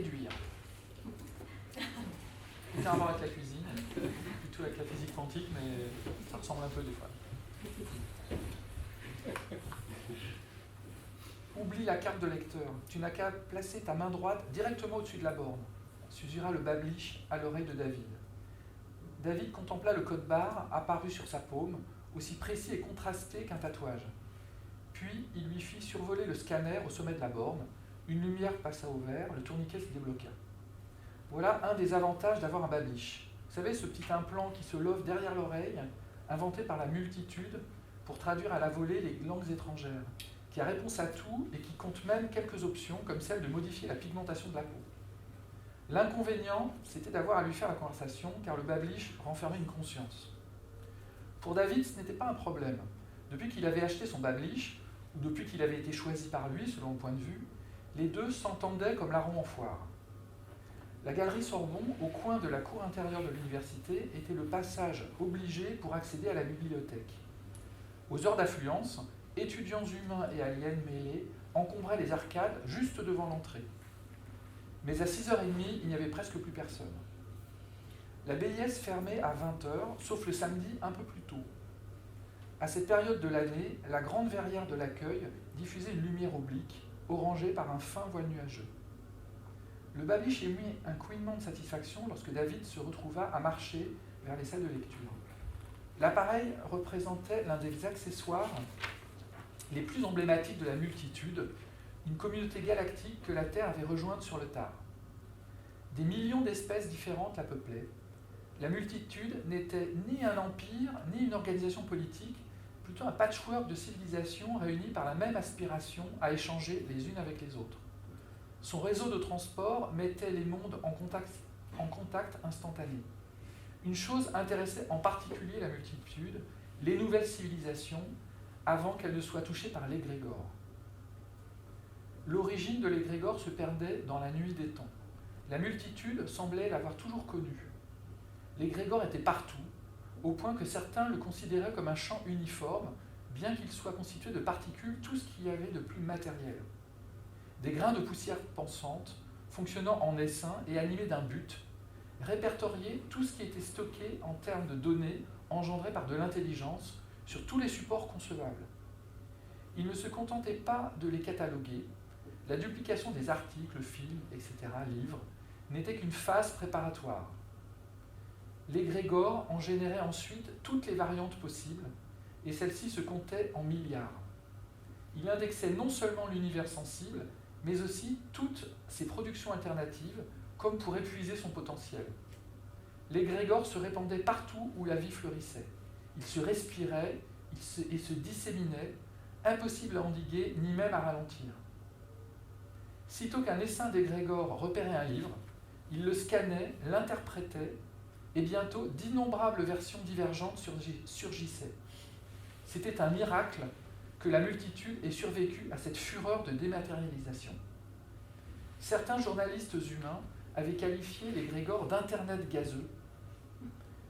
réduire. Ça a à voir avec la cuisine, plutôt avec la physique quantique, mais ça ressemble un peu des fois. Oublie la carte de lecteur. Tu n'as qu'à placer ta main droite directement au-dessus de la borne. Susurra le babliche à l'oreille de David. David contempla le code barre apparu sur sa paume, aussi précis et contrasté qu'un tatouage. Puis il lui fit survoler le scanner au sommet de la borne. Une lumière passa au vert, le tourniquet se débloqua. Voilà un des avantages d'avoir un babliche. Vous savez, ce petit implant qui se love derrière l'oreille, inventé par la multitude pour traduire à la volée les langues étrangères, qui a réponse à tout et qui compte même quelques options, comme celle de modifier la pigmentation de la peau. L'inconvénient, c'était d'avoir à lui faire la conversation, car le babliche renfermait une conscience. Pour David, ce n'était pas un problème. Depuis qu'il avait acheté son babliche, ou depuis qu'il avait été choisi par lui, selon le point de vue, les deux s'entendaient comme larrons en foire. La galerie Sorbon, au coin de la cour intérieure de l'université, était le passage obligé pour accéder à la bibliothèque. Aux heures d'affluence, étudiants humains et aliens mêlés encombraient les arcades juste devant l'entrée. Mais à 6h30, il n'y avait presque plus personne. La BIS fermait à 20h, sauf le samedi un peu plus tôt. À cette période de l'année, la grande verrière de l'accueil diffusait une lumière oblique, orangée par un fin voile nuageux. Le babliche émit un couinement de satisfaction lorsque David se retrouva à marcher vers les salles de lecture. L'appareil représentait l'un des accessoires les plus emblématiques de la multitude, une communauté galactique que la Terre avait rejointe sur le tard. Des millions d'espèces différentes la peuplaient. La multitude n'était ni un empire, ni une organisation politique, plutôt un patchwork de civilisations réunies par la même aspiration à échanger les unes avec les autres. Son réseau de transport mettait les mondes en contact instantané. Une chose intéressait en particulier la multitude, les nouvelles civilisations, avant qu'elles ne soient touchées par l'égrégore. L'origine de l'égrégore se perdait dans la nuit des temps. La multitude semblait l'avoir toujours connue. L'égrégore était partout, au point que certains le considéraient comme un champ uniforme, bien qu'il soit constitué de particules, tout ce qu'il y avait de plus matériel. Des grains de poussière pensante, fonctionnant en essaim et animés d'un but, répertoriaient tout ce qui était stocké en termes de données engendrées par de l'intelligence sur tous les supports concevables. Il ne se contentait pas de les cataloguer. La duplication des articles, films, etc., livres, n'était qu'une phase préparatoire. L'égrégore en générait ensuite toutes les variantes possibles, et celles-ci se comptaient en milliards. Il indexait non seulement l'univers sensible, mais aussi toutes ses productions alternatives, comme pour épuiser son potentiel. L'égrégore se répandait partout où la vie fleurissait. Il se respirait et se disséminait, impossible à endiguer, ni même à ralentir. Sitôt qu'un essaim d'égrégore repérait un livre, il le scannait, l'interprétait, et bientôt d'innombrables versions divergentes surgissaient. C'était un miracle que la multitude ait survécu à cette fureur de dématérialisation. Certains journalistes humains avaient qualifié l'égrégore d'Internet gazeux,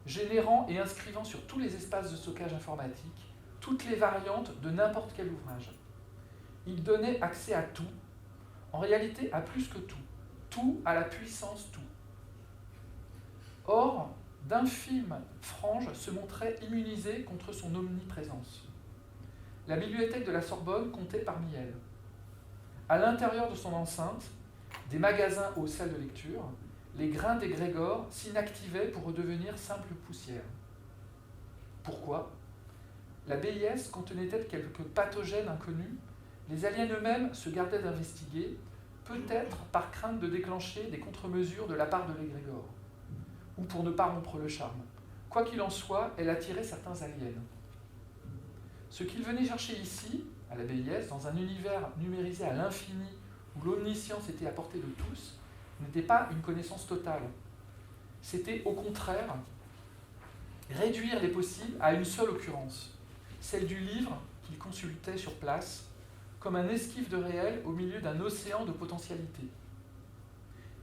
générant et inscrivant sur tous les espaces de stockage informatique toutes les variantes de n'importe quel ouvrage. Il donnait accès à tout, en réalité à plus que tout, tout à la puissance tout. Or, d'infimes franges se montraient immunisées contre son omniprésence. La bibliothèque de la Sorbonne comptait parmi elles. À l'intérieur de son enceinte, des magasins aux salles de lecture, les grains d'égrégore s'inactivaient pour redevenir simple poussière. Pourquoi ? La BIS contenait-elle quelques pathogènes inconnus ? Les aliens eux-mêmes se gardaient d'investiguer, peut-être par crainte de déclencher des contre-mesures de la part de l'égrégore, ou pour ne pas rompre le charme. Quoi qu'il en soit, elle attirait certains aliens. Ce qu'ils venaient chercher ici, à la BIS, dans un univers numérisé à l'infini, où l'omniscience était à portée de tous, n'était pas une connaissance totale. C'était au contraire réduire les possibles à une seule occurrence, celle du livre qu'ils consultaient sur place, comme un esquif de réel au milieu d'un océan de potentialités.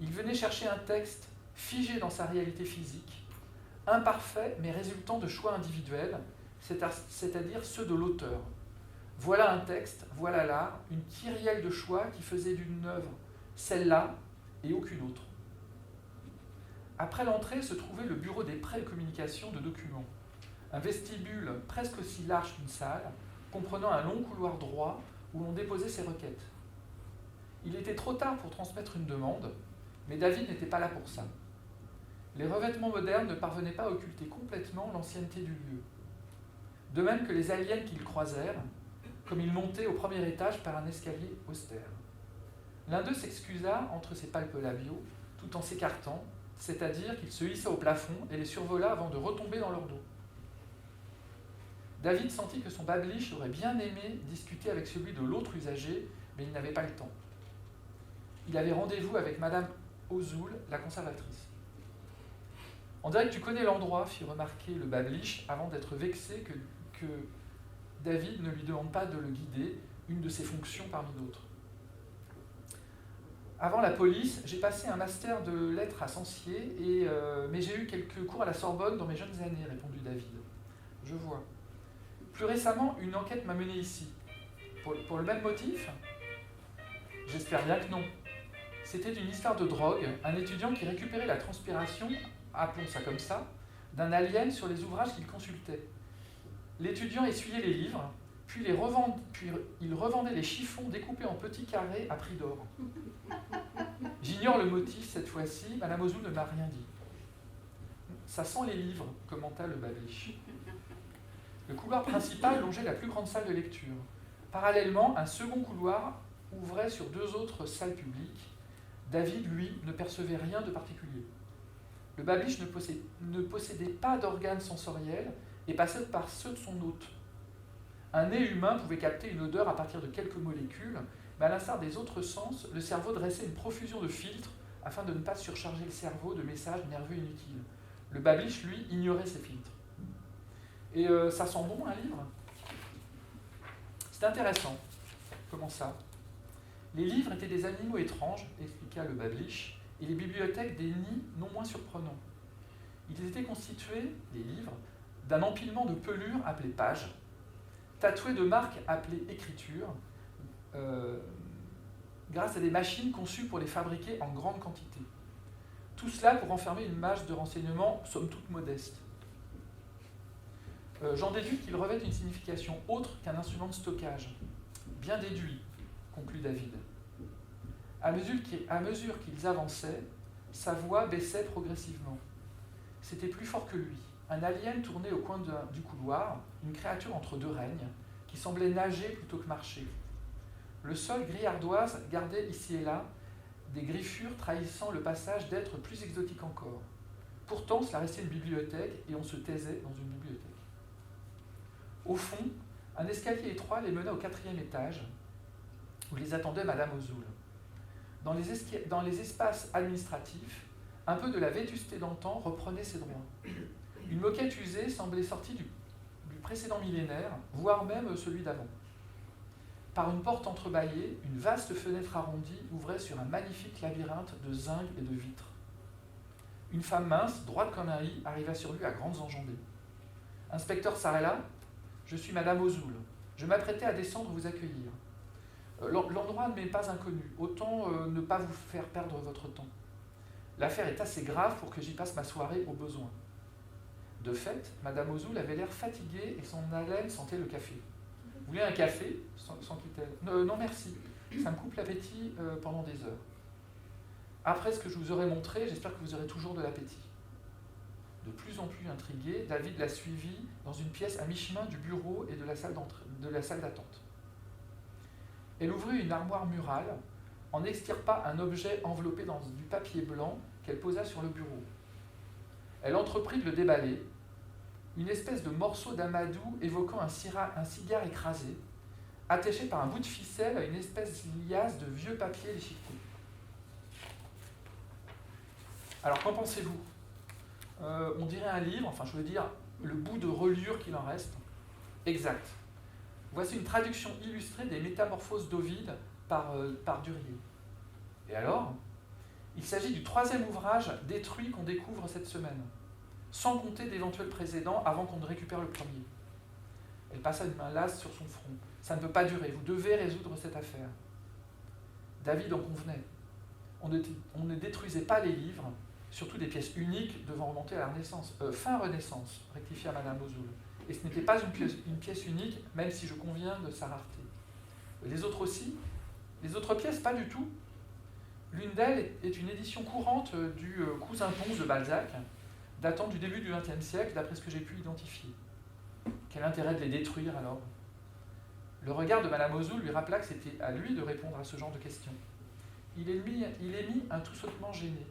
Ils venaient chercher un texte figé dans sa réalité physique, imparfait mais résultant de choix individuels, c'est-à-dire ceux de l'auteur. Voilà un texte, voilà l'art, une kyrielle de choix qui faisait d'une œuvre celle-là et aucune autre. Après l'entrée se trouvait le bureau des prêts et communications de documents, un vestibule presque aussi large qu'une salle, comprenant un long couloir droit où l'on déposait ses requêtes. Il était trop tard pour transmettre une demande, mais David n'était pas là pour ça. Les revêtements modernes ne parvenaient pas à occulter complètement l'ancienneté du lieu. De même que les aliens qu'ils croisèrent, comme ils montaient au premier étage par un escalier austère. L'un d'eux s'excusa entre ses palpes labiaux, tout en s'écartant, c'est-à-dire qu'il se hissa au plafond et les survola avant de retomber dans leur dos. David sentit que son babliche aurait bien aimé discuter avec celui de l'autre usager, mais il n'avait pas le temps. Il avait rendez-vous avec Madame Ozoul, la conservatrice. On dirait que tu connais l'endroit, fit remarquer le babliche, avant d'être vexé que David ne lui demande pas de le guider, une de ses fonctions parmi d'autres. Avant la police, j'ai passé un master de lettres à Sancier, mais j'ai eu quelques cours à la Sorbonne dans mes jeunes années, répondit David. Je vois. Plus récemment, une enquête m'a mené ici. Pour le même motif ? J'espère bien que non. C'était une histoire de drogue, un étudiant qui récupérait la transpiration, appelons ça comme ça, d'un alien sur les ouvrages qu'il consultait. L'étudiant essuyait les livres, puis il revendait les chiffons découpés en petits carrés à prix d'or. J'ignore le motif cette fois-ci, Madame Ozoul ne m'a rien dit. Ça sent les livres, commenta le babliche. Le couloir principal longeait la plus grande salle de lecture. Parallèlement, un second couloir ouvrait sur deux autres salles publiques. David, lui, ne percevait rien de particulier. Le babliche ne possédait pas d'organes sensoriels et passait par ceux de son hôte. Un nez humain pouvait capter une odeur à partir de quelques molécules, mais à l'instar des autres sens, le cerveau dressait une profusion de filtres afin de ne pas surcharger le cerveau de messages nerveux inutiles. Le babliche, lui, ignorait ces filtres. Et ça sent bon, un livre ? C'est intéressant. Comment ça ? Les livres étaient des animaux étranges, expliqua le babliche, et les bibliothèques des nids non moins surprenants. Ils étaient constitués, les livres, d'un empilement de pelures appelées pages, tatoués de marques appelées écritures, grâce à des machines conçues pour les fabriquer en grande quantité. Tout cela pour renfermer une masse de renseignements, somme toute modeste. J'en déduis qu'il revêt une signification autre qu'un instrument de stockage. Bien déduit, conclut David. À mesure qu'ils avançaient, sa voix baissait progressivement. C'était plus fort que lui. Un alien tournait au coin du couloir, une créature entre deux règnes, qui semblait nager plutôt que marcher. Le sol gris ardoise gardait ici et là des griffures trahissant le passage d'êtres plus exotiques encore. Pourtant, cela restait une bibliothèque et on se taisait dans une bibliothèque. Au fond, un escalier étroit les mena au 4e étage, où les attendait Madame Ozoul. Dans les espaces administratifs, un peu de la vétusté d'antan reprenait ses droits. Une moquette usée semblait sortie du précédent millénaire, voire même celui d'avant. Par une porte entrebâillée, une vaste fenêtre arrondie ouvrait sur un magnifique labyrinthe de zinc et de vitres. Une femme mince, droite comme un i, arriva sur lui à grandes enjambées. « Inspecteur Sarella, je suis Madame Ozoul. Je m'apprêtais à descendre vous accueillir. L'endroit ne m'est pas inconnu, autant ne pas vous faire perdre votre temps. L'affaire est assez grave pour que j'y passe ma soirée au besoin. » De fait, Madame Ozoul avait l'air fatiguée et son haleine sentait le café. « Vous voulez un café ?» s'enquit-elle. Non, merci. Ça me coupe l'appétit pendant des heures. Après ce que je vous aurai montré, j'espère que vous aurez toujours de l'appétit. De plus en plus intrigué, David la suivit dans une pièce à mi-chemin du bureau et de la salle d'attente. Elle ouvrit une armoire murale, en extirpa un objet enveloppé dans du papier blanc qu'elle posa sur le bureau. Elle entreprit de le déballer, une espèce de morceau d'amadou évoquant un cigare écrasé, attaché par un bout de ficelle à une espèce de liasse de vieux papier déchiqueté. Alors, qu'en pensez-vous ? On dirait un livre, enfin je veux dire, le bout de reliure qu'il en reste. Exact. Voici une traduction illustrée des Métamorphoses d'Ovide par Durier. Et alors ? Il s'agit du 3e ouvrage détruit qu'on découvre cette semaine, sans compter d'éventuels précédents avant qu'on ne récupère le premier. Elle passa une main lasse sur son front. Ça ne peut pas durer, vous devez résoudre cette affaire. David en convenait. on ne détruisait pas les livres, surtout des pièces uniques devant remonter à la Renaissance. Fin Renaissance, rectifia Madame Mauzoul. Et ce n'était pas une pièce unique, même si je conviens de sa rareté. Les autres aussi? Les autres pièces, pas du tout. L'une d'elles est une édition courante du Cousin Pons de Balzac, datant du début du XXe siècle, d'après ce que j'ai pu identifier. Quel intérêt de les détruire alors? Le regard de Madame Mauzoul lui rappela que c'était à lui de répondre à ce genre de questions. Il émit un tout sautement gêné.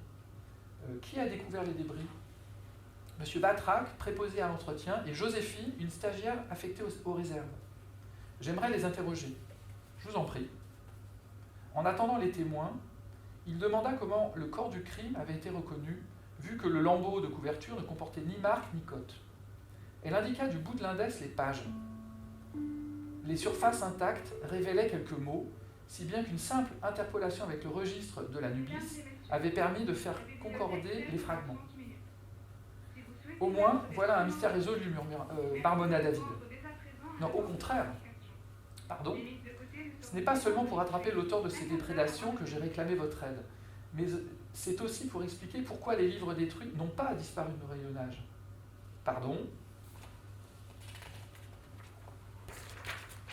Qui a découvert les débris? Monsieur Batrac, préposé à l'entretien, et Joséphine, une stagiaire affectée aux réserves. J'aimerais les interroger. Je vous en prie. En attendant les témoins, il demanda comment le corps du crime avait été reconnu, vu que le lambeau de couverture ne comportait ni marque ni cote. Elle indiqua du bout de l'index les pages. Les surfaces intactes révélaient quelques mots, si bien qu'une simple interpolation avec le registre de la Nubis avait permis de faire concorder les fragments. Au moins, voilà un mystère résolu, marmonna David. Non, au contraire. Pardon. Ce n'est pas seulement pour attraper l'auteur de ces déprédations que j'ai réclamé votre aide, mais c'est aussi pour expliquer pourquoi les livres détruits n'ont pas disparu de nos rayonnages. Pardon.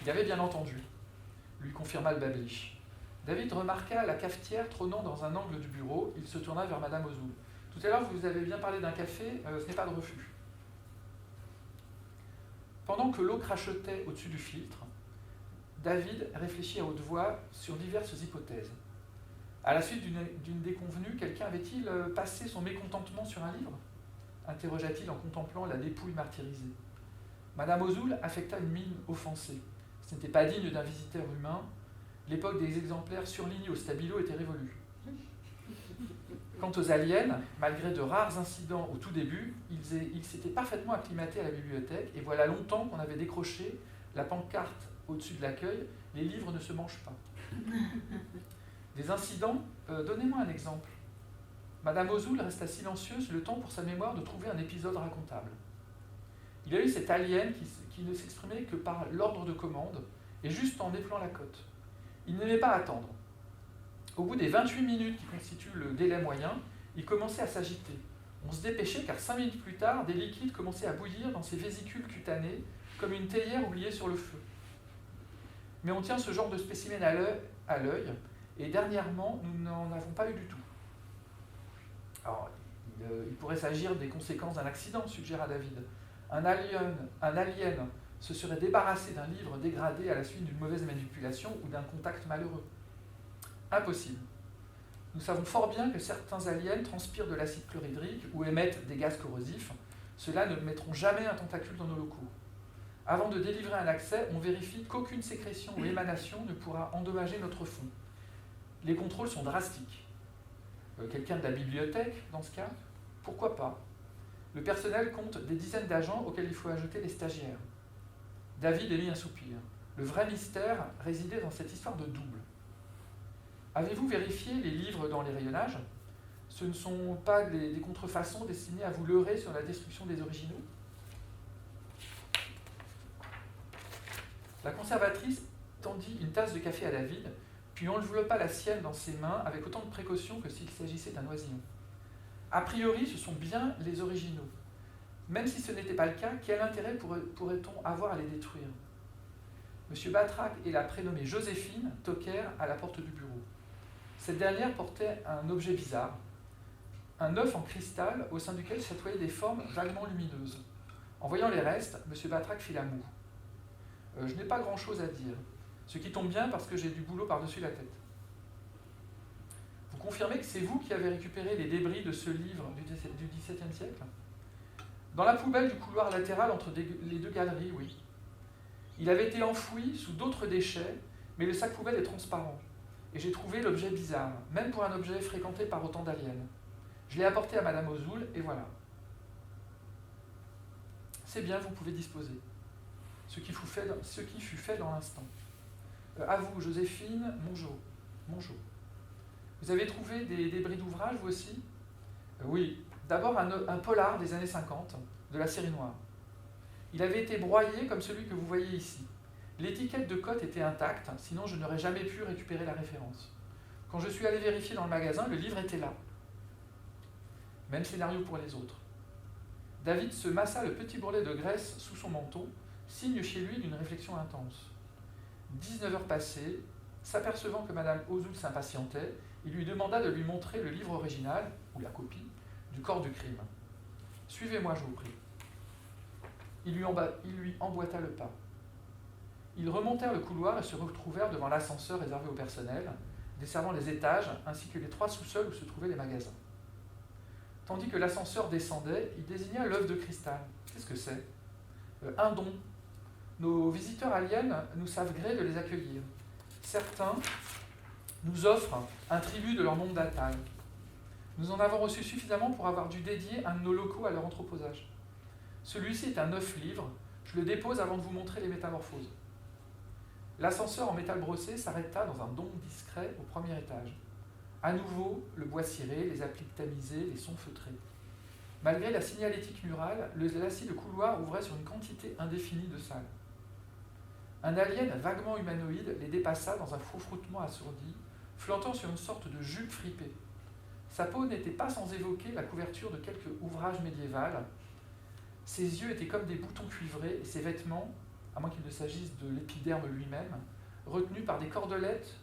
Il avait bien entendu, lui confirma le babliche. David remarqua la cafetière trônant dans un angle du bureau. Il se tourna vers Madame Mauzoul. Tout à l'heure, vous avez bien parlé d'un café, ce n'est pas de refus. Pendant que l'eau crachotait au-dessus du filtre, David réfléchit à haute voix sur diverses hypothèses. À la suite d'une déconvenue, quelqu'un avait-il passé son mécontentement sur un livre? Interrogea-t-il en contemplant la dépouille martyrisée. Madame Mauzoul affecta une mine offensée. Ce n'était pas digne d'un visiteur humain. L'époque des exemplaires surlignés au stabilo était révolue. Quant aux aliens, malgré de rares incidents au tout début, ils s'étaient parfaitement acclimatés à la bibliothèque, et voilà longtemps qu'on avait décroché la pancarte au-dessus de l'accueil, les livres ne se mangent pas. Des incidents, donnez-moi un exemple. Madame Mauzoul resta silencieuse le temps pour sa mémoire de trouver un épisode racontable. Il y a eu cet alien qui ne s'exprimait que par l'ordre de commande, et juste en épelant la cote. Il n'aimait pas attendre. Au bout des 28 minutes qui constituent le délai moyen, il commençait à s'agiter. On se dépêchait car 5 minutes plus tard, des liquides commençaient à bouillir dans ses vésicules cutanées, comme une théière oubliée sur le feu. Mais on tient ce genre de spécimen à l'œil, et dernièrement, nous n'en avons pas eu du tout. Alors, il pourrait s'agir des conséquences d'un accident, suggéra David. Un alien se serait débarrassé d'un livre dégradé à la suite d'une mauvaise manipulation ou d'un contact malheureux. Impossible. Nous savons fort bien que certains aliens transpirent de l'acide chlorhydrique ou émettent des gaz corrosifs. Ceux-là ne mettront jamais un tentacule dans nos locaux. Avant de délivrer un accès, on vérifie qu'aucune sécrétion ou émanation ne pourra endommager notre fond. Les contrôles sont drastiques. Quelqu'un de la bibliothèque, dans ce cas? Pourquoi pas? Le personnel compte des dizaines d'agents auxquels il faut ajouter les stagiaires. David émit un soupir. Le vrai mystère résidait dans cette histoire de double. Avez-vous vérifié les livres dans les rayonnages? Ce ne sont pas des contrefaçons destinées à vous leurrer sur la destruction des originaux? La conservatrice tendit une tasse de café à David, puis enveloppa la sienne dans ses mains avec autant de précaution que s'il s'agissait d'un oisillon. A priori, ce sont bien les originaux. Même si ce n'était pas le cas, quel intérêt pourrait-on avoir à les détruire? M. Batrac et la prénommée Joséphine toquèrent à la porte du bureau. Cette dernière portait un objet bizarre, un œuf en cristal au sein duquel chatoyaient des formes vaguement lumineuses. En voyant les restes, M. Batrac fit la moue. Je n'ai pas grand-chose à dire, ce qui tombe bien parce que j'ai du boulot par-dessus la tête. Vous confirmez que c'est vous qui avez récupéré les débris de ce livre du XVIIe siècle? Dans la poubelle du couloir latéral entre les deux galeries, oui. Il avait été enfoui sous d'autres déchets, mais le sac poubelle est transparent. Et j'ai trouvé l'objet bizarre, même pour un objet fréquenté par autant d'aliens. Je l'ai apporté à Madame Mauzoul, et voilà. C'est bien, vous pouvez disposer. Ce qui fut fait dans l'instant. À vous, Joséphine, Mongeau. Vous avez trouvé des débris d'ouvrage, vous aussi? Oui. D'abord un polar des années 50, de la série noire. Il avait été broyé comme celui que vous voyez ici. L'étiquette de cote était intacte, sinon je n'aurais jamais pu récupérer la référence. Quand je suis allé vérifier dans le magasin, le livre était là. Même scénario pour les autres. David se massa le petit bourrelet de graisse sous son menton, signe chez lui d'une réflexion intense. 19 heures passées, s'apercevant que Madame Ozul s'impatientait, il lui demanda de lui montrer le livre original, ou la copie, du corps du crime. « Suivez-moi, je vous prie. » Il lui emboîta le pas. Ils remontèrent le couloir et se retrouvèrent devant l'ascenseur réservé au personnel, desservant les étages ainsi que les 3 sous-sols où se trouvaient les magasins. Tandis que l'ascenseur descendait, il désigna l'œuf de cristal. Qu'est-ce que c'est ? Un don. Nos visiteurs aliens nous savent gré de les accueillir. Certains nous offrent un tribut de leur monde natal. Nous en avons reçu suffisamment pour avoir dû dédier un de nos locaux à leur entreposage. Celui-ci est un 9 livres. Je le dépose avant de vous montrer les métamorphoses. L'ascenseur en métal brossé s'arrêta dans un dôme discret au premier étage. À nouveau, le bois ciré, les appliques tamisées, les sons feutrés. Malgré la signalétique murale, le lacis de couloir ouvrait sur une quantité indéfinie de salles. Un alien vaguement humanoïde les dépassa dans un froufroutement assourdi, flottant sur une sorte de jupe fripée. Sa peau n'était pas sans évoquer la couverture de quelque ouvrage médiéval. Ses yeux étaient comme des boutons cuivrés et ses vêtements, à moins qu'il ne s'agisse de l'épiderme lui-même, retenus par des cordelettes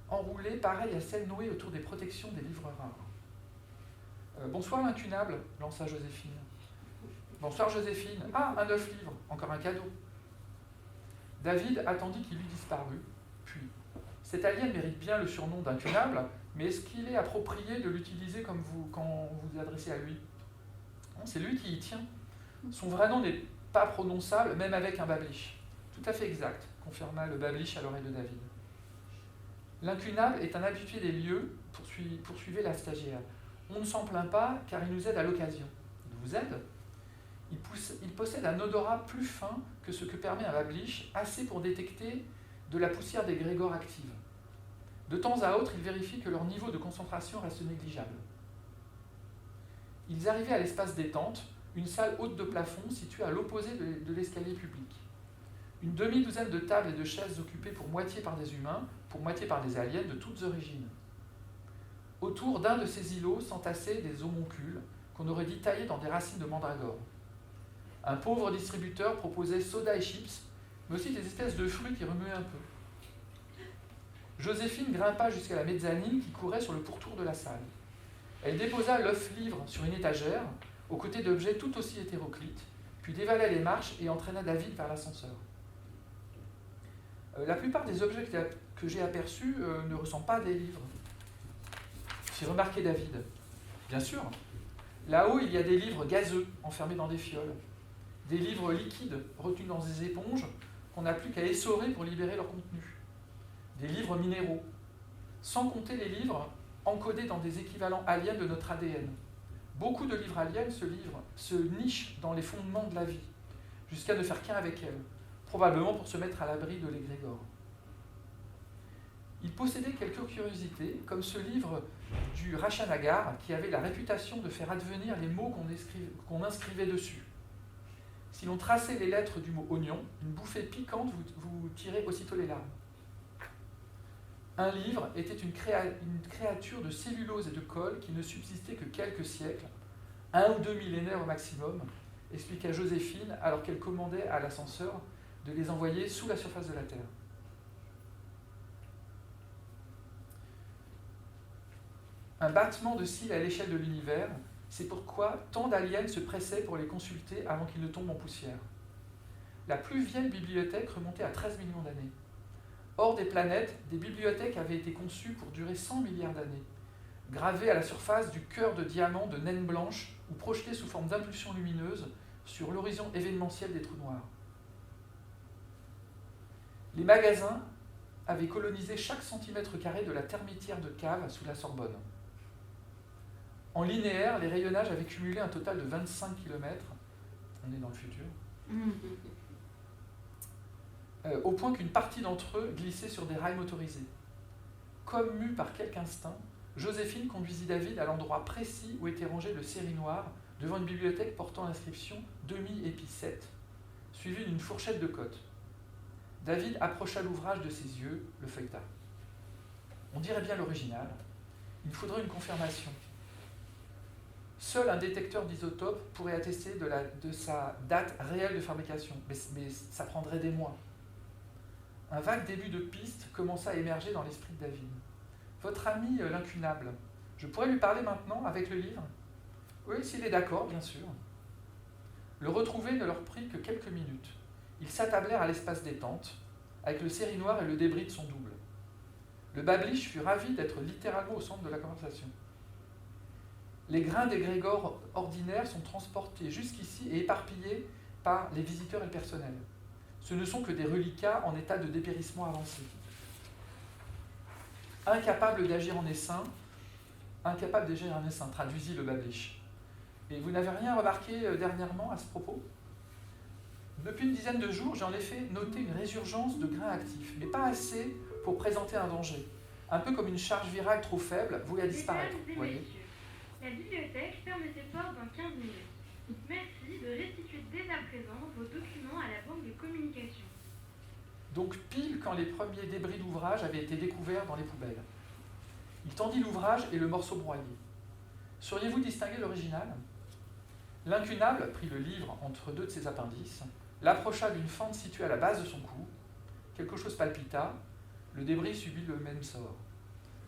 enroulées pareilles à celles nouées autour des protections des livres rares. Bonsoir l'incunable, lança Joséphine. Bonsoir Joséphine. Ah, un 9 livres, encore un cadeau. David attendit qu'il eût disparu, puis cet alien mérite bien le surnom d'incunable, mais est-ce qu'il est approprié de l'utiliser comme quand vous vous adressez à lui ? Non, c'est lui qui y tient. Son vrai nom n'est pas prononçable, même avec un bablish. Tout à fait exact, confirma le bablish à l'oreille de David. L'incunable est un habitué des lieux, poursuivait la stagiaire. On ne s'en plaint pas, car il nous aide à l'occasion. Il vous aide ? Il possède un odorat plus fin que ce que permet un bablish, assez pour détecter de la poussière des grégores actives. De temps à autre, il vérifie que leur niveau de concentration reste négligeable. Ils arrivaient à l'espace détente, une salle haute de plafond située à l'opposé de l'escalier public. Une demi-douzaine de tables et de chaises occupées pour moitié par des humains, pour moitié par des aliens de toutes origines. Autour d'un de ces îlots s'entassaient des homoncules qu'on aurait dit taillés dans des racines de mandragore. Un pauvre distributeur proposait soda et chips, mais aussi des espèces de fruits qui remuaient un peu. Joséphine grimpa jusqu'à la mezzanine qui courait sur le pourtour de la salle. Elle déposa l'œuf livre sur une étagère, aux côtés d'objets tout aussi hétéroclites, puis dévala les marches et entraîna David vers l'ascenseur. La plupart des objets que j'ai aperçus ne ressemblent pas à des livres, fit remarquer David. Bien sûr, là-haut il y a des livres gazeux enfermés dans des fioles, des livres liquides retenus dans des éponges qu'on n'a plus qu'à essorer pour libérer leur contenu, des livres minéraux, sans compter les livres encodés dans des équivalents aliens de notre ADN. Beaucoup de livres aliens se nichent dans les fondements de la vie, jusqu'à ne faire qu'un avec elle, probablement pour se mettre à l'abri de l'égrégore. Il possédait quelques curiosités, comme ce livre du Rachanagar, qui avait la réputation de faire advenir les mots qu'on inscrivait dessus. Si l'on traçait les lettres du mot oignon, une bouffée piquante vous tirait aussitôt les larmes. Un livre était une créature de cellulose et de colle qui ne subsistait que quelques siècles, 1 ou 2 millénaires au maximum, expliqua Joséphine alors qu'elle commandait à l'ascenseur de les envoyer sous la surface de la Terre. Un battement de cils à l'échelle de l'univers, c'est pourquoi tant d'aliens se pressaient pour les consulter avant qu'ils ne tombent en poussière. La plus vieille bibliothèque remontait à 13 millions d'années. Hors des planètes, des bibliothèques avaient été conçues pour durer 100 milliards d'années, gravées à la surface du cœur de diamant de naines blanches ou projetées sous forme d'impulsions lumineuses sur l'horizon événementiel des trous noirs. Les magasins avaient colonisé chaque centimètre carré de la termitière de cave sous la Sorbonne. En linéaire, les rayonnages avaient cumulé un total de 25 km. On est dans le futur. Au point qu'une partie d'entre eux glissait sur des rails motorisés. Comme mue par quelque instinct, Joséphine conduisit David à l'endroit précis où était rangé le série noir devant une bibliothèque portant l'inscription demi-épi 7, suivie d'une fourchette de cotes. David approcha l'ouvrage de ses yeux, le feuilleta. On dirait bien l'original. Il faudrait une confirmation. Seul un détecteur d'isotopes pourrait attester de sa date réelle de fabrication, mais ça prendrait des mois. Un vague début de piste commença à émerger dans l'esprit de David. Votre ami l'incunable, je pourrais lui parler maintenant avec le livre? Oui, s'il est d'accord, bien sûr. Le retrouver ne leur prit que quelques minutes. Ils s'attablèrent à l'espace détente, avec le sérinoir et le débris de son double. Le Bablish fut ravi d'être littéralement au centre de la conversation. Les grains d'égrégores ordinaires sont transportés jusqu'ici et éparpillés par les visiteurs et le personnel. Ce ne sont que des reliquats en état de dépérissement avancé. Incapable d'agir en essaim, traduisit le Bablish. Et vous n'avez rien remarqué dernièrement à ce propos? Depuis une dizaine de jours, j'ai en effet noté une résurgence de grains actifs, mais pas assez pour présenter un danger. Un peu comme une charge virale trop faible vouée à disparaître. Voyez. La bibliothèque ferme ses portes dans 15 minutes. Merci de restituer dès à présent vos documents à la banque de communication. Donc pile quand les premiers débris d'ouvrage avaient été découverts dans les poubelles. Il tendit l'ouvrage et le morceau broyé. Sauriez-vous distinguer l'original? L'incunable prit le livre entre deux de ses appendices, l'approcha d'une fente située à la base de son cou. Quelque chose palpita, le débris subit le même sort.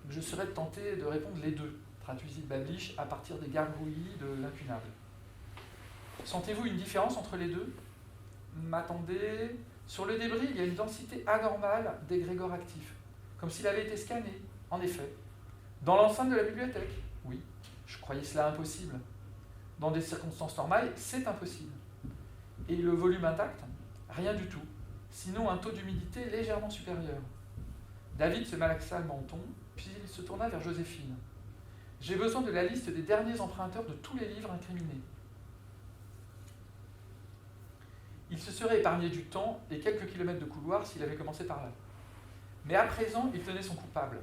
Je serais tenté de répondre les deux, traduisit Bablish à partir des gargouillis de l'incunable. Sentez-vous une différence entre les deux? M'attendez. Sur le débris, il y a une densité anormale d'égrégores actifs, comme s'il avait été scanné, en effet. Dans l'enceinte de la bibliothèque? Oui, je croyais cela impossible. Dans des circonstances normales, c'est impossible. Et le volume intact? Rien du tout, sinon un taux d'humidité légèrement supérieur. David se malaxa le menton, puis il se tourna vers Joséphine. J'ai besoin de la liste des derniers emprunteurs de tous les livres incriminés. Il se serait épargné du temps et quelques kilomètres de couloir s'il avait commencé par là. Mais à présent, il tenait son coupable.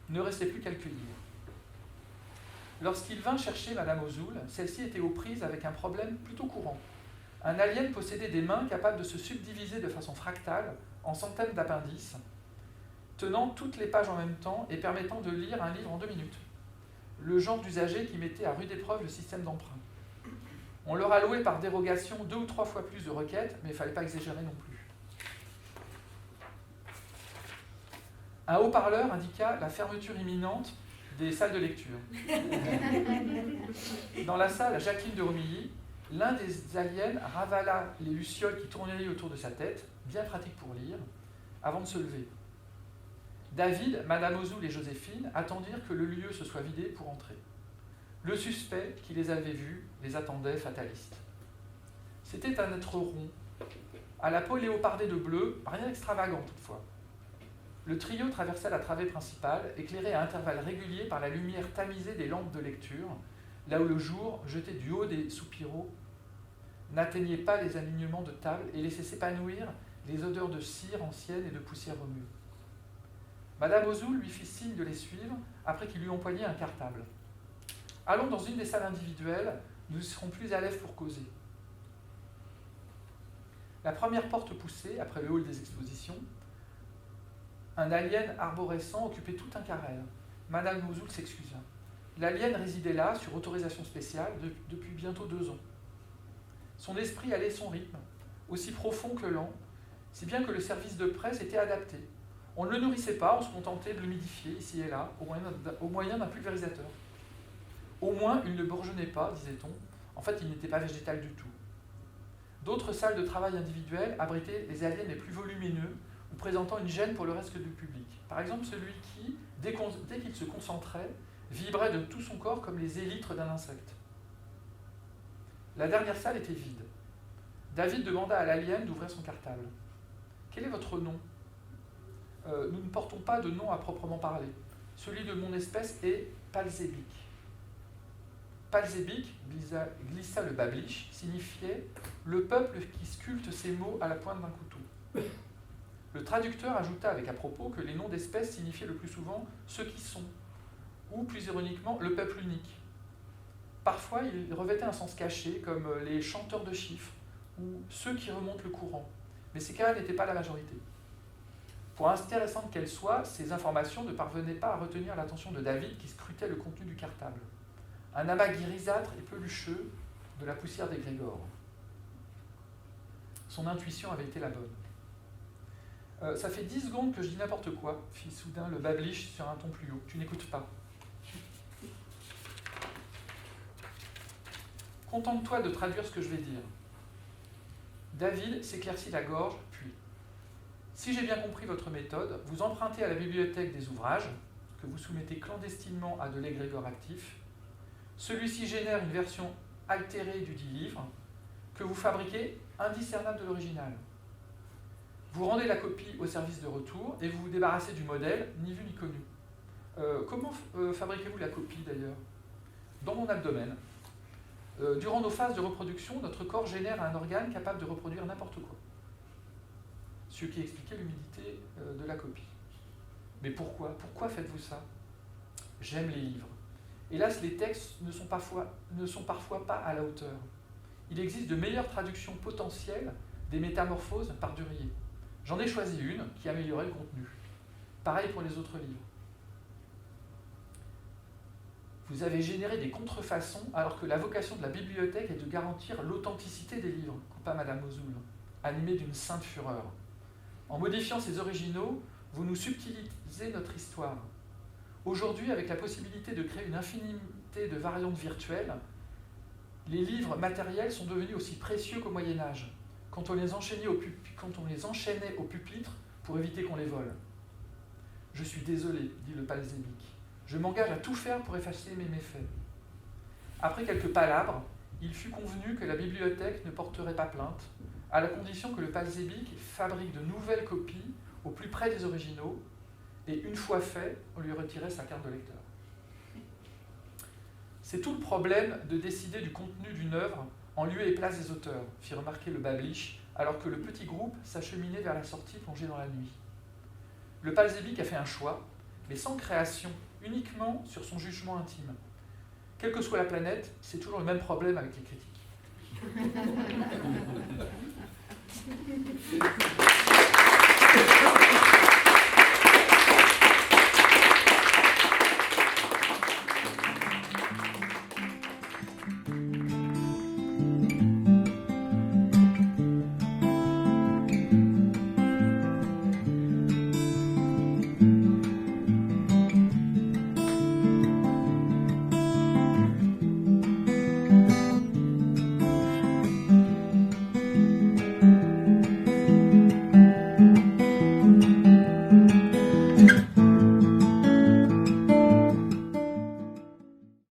Ne restait plus qu'à le cueillir. Lorsqu'il vint chercher Madame Ozoul, celle-ci était aux prises avec un problème plutôt courant. Un alien possédait des mains capables de se subdiviser de façon fractale en centaines d'appendices, tenant toutes les pages en même temps et permettant de lire un livre en 2 minutes. Le genre d'usager qui mettait à rude épreuve le système d'emprunt. On leur allouait par dérogation 2 ou 3 fois plus de requêtes, mais il ne fallait pas exagérer non plus. Un haut-parleur indiqua la fermeture imminente des salles de lecture. Dans la salle Jacqueline de Romilly, l'un des aliens ravala les lucioles qui tournaient autour de sa tête, bien pratique pour lire, avant de se lever. David, Madame Ozoul et Joséphine attendirent que le lieu se soit vidé pour entrer. Le suspect, qui les avait vus, les attendait fataliste. C'était un être rond, à la peau léopardée de bleu, rien d'extravagant toutefois. Le trio traversa la travée principale, éclairée à intervalles réguliers par la lumière tamisée des lampes de lecture, là où le jour, jeté du haut des soupiraux, n'atteignait pas les alignements de table et laissait s'épanouir les odeurs de cire ancienne et de poussière remuée. Madame Ozoul lui fit signe de les suivre après qu'ils lui empoignaient un cartable. Allons dans une des salles individuelles, nous serons plus à l'aise pour causer. La première porte poussée, après le hall des expositions, un alien arborescent occupait tout un carrel. Madame Ozoul s'excusa. L'alien résidait là, sur autorisation spéciale, depuis bientôt 2 ans. Son esprit allait son rythme, aussi profond que lent, si bien que le service de presse était adapté. On ne le nourrissait pas, on se contentait de l'humidifier ici et là, au moyen d'un pulvérisateur. Au moins, il ne bourgeonnait pas, disait-on. En fait, il n'était pas végétal du tout. D'autres salles de travail individuelles abritaient les aliens les plus volumineux ou présentant une gêne pour le reste du public. Par exemple, celui qui, dès qu'il se concentrait, vibrait de tout son corps comme les élytres d'un insecte. La dernière salle était vide. David demanda à l'alien d'ouvrir son cartable. « Quel est votre nom ?»« Nous ne portons pas de nom à proprement parler. Celui de mon espèce est Palzébique. » Palzébique, glissa le Bablish, signifiait « le peuple qui sculpte ses mots à la pointe d'un couteau ». Le traducteur ajouta avec à propos que les noms d'espèces signifiaient le plus souvent « ceux qui sont », ou plus ironiquement « le peuple unique ». Parfois, ils revêtaient un sens caché, comme les chanteurs de chiffres, ou ceux qui remontent le courant. Mais ces cas n'étaient pas la majorité. Pour intéressantes qu'elles soient, ces informations ne parvenaient pas à retenir l'attention de David qui scrutait le contenu du cartable. Un amas grisâtre et pelucheux de la poussière d'égrégore. Son intuition avait été la bonne. Ça fait 10 secondes que je dis n'importe quoi, fit soudain le Bablish sur un ton plus haut. Tu n'écoutes pas. Contente-toi de traduire ce que je vais dire. David s'éclaircit la gorge, puis si j'ai bien compris votre méthode, vous empruntez à la bibliothèque des ouvrages que vous soumettez clandestinement à de l'égrégore actif. Celui-ci génère une version altérée du dit livre que vous fabriquez indiscernable de l'original. Vous rendez la copie au service de retour et vous vous débarrassez du modèle, ni vu ni connu. Comment fabriquez-vous la copie d'ailleurs? Dans mon abdomen. Durant nos phases de reproduction, notre corps génère un organe capable de reproduire n'importe quoi. Ce qui expliquait l'humidité de la copie. Mais pourquoi? Pourquoi faites-vous ça? J'aime les livres. Hélas, les textes ne sont parfois pas à la hauteur. Il existe de meilleures traductions potentielles des métamorphoses par Durier. J'en ai choisi une qui améliorait le contenu. Pareil pour les autres livres. Vous avez généré des contrefaçons alors que la vocation de la bibliothèque est de garantir l'authenticité des livres, coupa Madame Mozoul, animée d'une sainte fureur. En modifiant ces originaux, vous nous subtilisez notre histoire. Aujourd'hui, avec la possibilité de créer une infinité de variantes virtuelles, les livres matériels sont devenus aussi précieux qu'au Moyen-Âge, quand on les enchaînait au pupitre pour éviter qu'on les vole. Je suis désolé, dit le Palzébique. Je m'engage à tout faire pour effacer mes méfaits. Après quelques palabres, il fut convenu que la bibliothèque ne porterait pas plainte, à la condition que le Palzébique fabrique de nouvelles copies au plus près des originaux, et une fois fait, on lui retirait sa carte de lecteur. C'est tout le problème de décider du contenu d'une œuvre en lieu et place des auteurs, fit remarquer le Bablish, alors que le petit groupe s'acheminait vers la sortie plongée dans la nuit. Le Palzébique a fait un choix, mais sans création, uniquement sur son jugement intime. Quelle que soit la planète, c'est toujours le même problème avec les critiques.